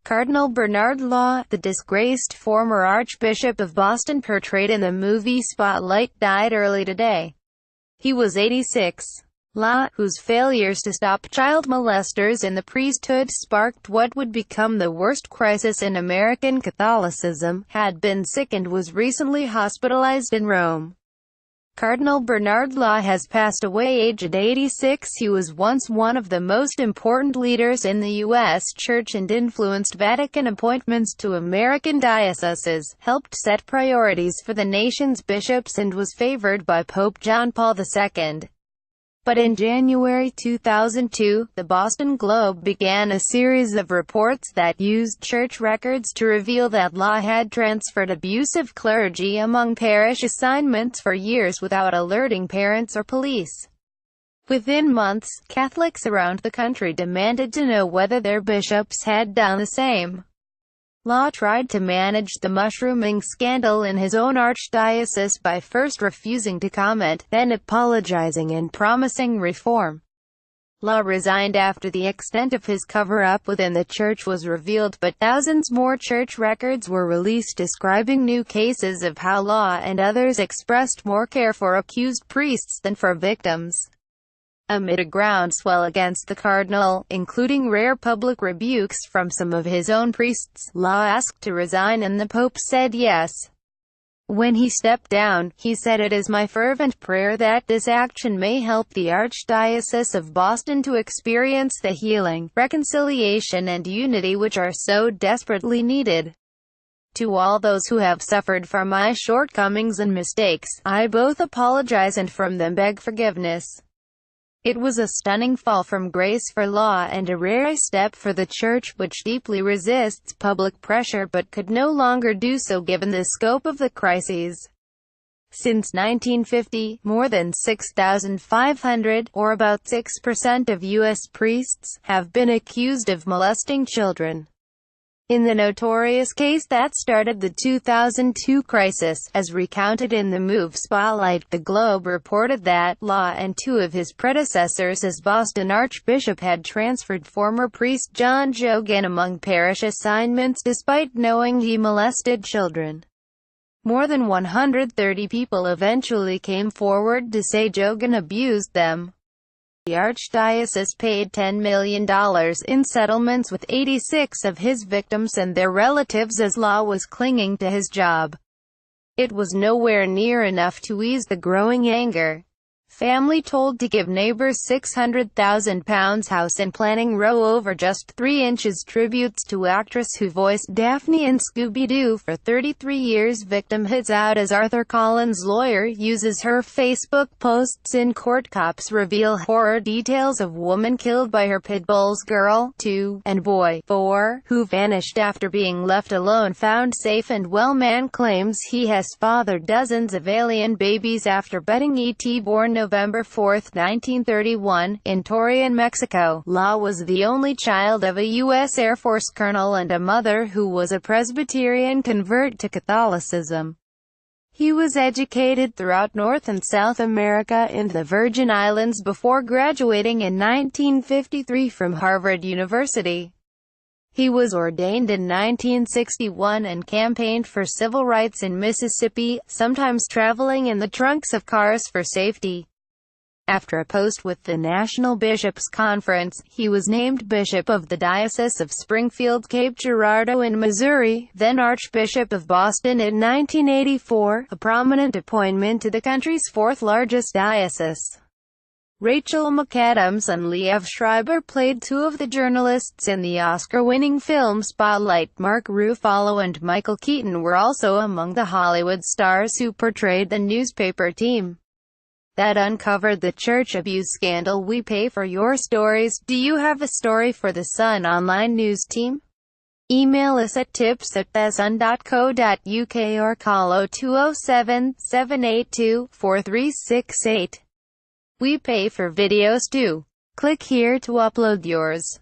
Cardinal Bernard Law, the disgraced former Archbishop of Boston portrayed in the movie Spotlight, died early today. He was 86. Law, whose failures to stop child molesters in the priesthood sparked what would become the worst crisis in American Catholicism, had been sick and was recently hospitalized in Rome. Cardinal Bernard Law has passed away aged 86. He was once one of the most important leaders in the U.S. Church and influenced Vatican appointments to American dioceses, helped set priorities for the nation's bishops and was favored by Pope John Paul II. But in January 2002, the Boston Globe began a series of reports that used church records to reveal that Law had transferred abusive clergy among parish assignments for years without alerting parents or police. Within months, Catholics around the country demanded to know whether their bishops had done the same. Law tried to manage the mushrooming scandal in his own archdiocese by first refusing to comment, then apologizing and promising reform. Law resigned after the extent of his cover-up within the church was revealed, but thousands more church records were released describing new cases of how Law and others expressed more care for accused priests than for victims. Amid a groundswell against the cardinal, including rare public rebukes from some of his own priests, Law asked to resign and the Pope said yes. When he stepped down, he said, "It is my fervent prayer that this action may help the Archdiocese of Boston to experience the healing, reconciliation and unity which are so desperately needed. To all those who have suffered from my shortcomings and mistakes, I both apologize and from them beg forgiveness." It was a stunning fall from grace for Law and a rare step for the Church, which deeply resists public pressure but could no longer do so given the scope of the crises. Since 1950, more than 6,500, or about 6% of U.S. priests, have been accused of molesting children. In the notorious case that started the 2002 crisis, as recounted in the movie Spotlight, the Globe reported that Law and two of his predecessors as Boston Archbishop had transferred former priest John Jogan among parish assignments despite knowing he molested children. More than 130 people eventually came forward to say Jogan abused them. The Archdiocese paid $10 million in settlements with 86 of his victims and their relatives as Law was clinging to his job. It was nowhere near enough to ease the growing anger. Family told to give neighbors £600,000 house and planning row over just 3 inches. Tributes to actress who voiced Daphne in Scooby-Doo for 33 years. Victim hits out as Arthur Collins' lawyer uses her Facebook posts in court. Cops reveal horror details of woman killed by her pit bulls. Girl 2 and boy 4, who vanished after being left alone, found safe and well. Man claims he has fathered dozens of alien babies after betting E.T. born November 4, 1931, in Torreon, Mexico. Law was the only child of a U.S. Air Force colonel and a mother who was a Presbyterian convert to Catholicism. He was educated throughout North and South America and the Virgin Islands before graduating in 1953 from Harvard University. He was ordained in 1961 and campaigned for civil rights in Mississippi, sometimes traveling in the trunks of cars for safety. After a post with the National Bishops' Conference, he was named Bishop of the Diocese of Springfield-Cape Girardeau in Missouri, then Archbishop of Boston in 1984, a prominent appointment to the country's fourth-largest diocese. Rachel McAdams and Liev Schreiber played two of the journalists in the Oscar-winning film Spotlight. Mark Ruffalo and Michael Keaton were also among the Hollywood stars who portrayed the newspaper team that uncovered the church abuse scandal. We pay for your stories. Do you have a story for the Sun online news team? Email us at tips@thesun.co.uk or call 0207-782-4368. We pay for videos too. Click here to upload yours.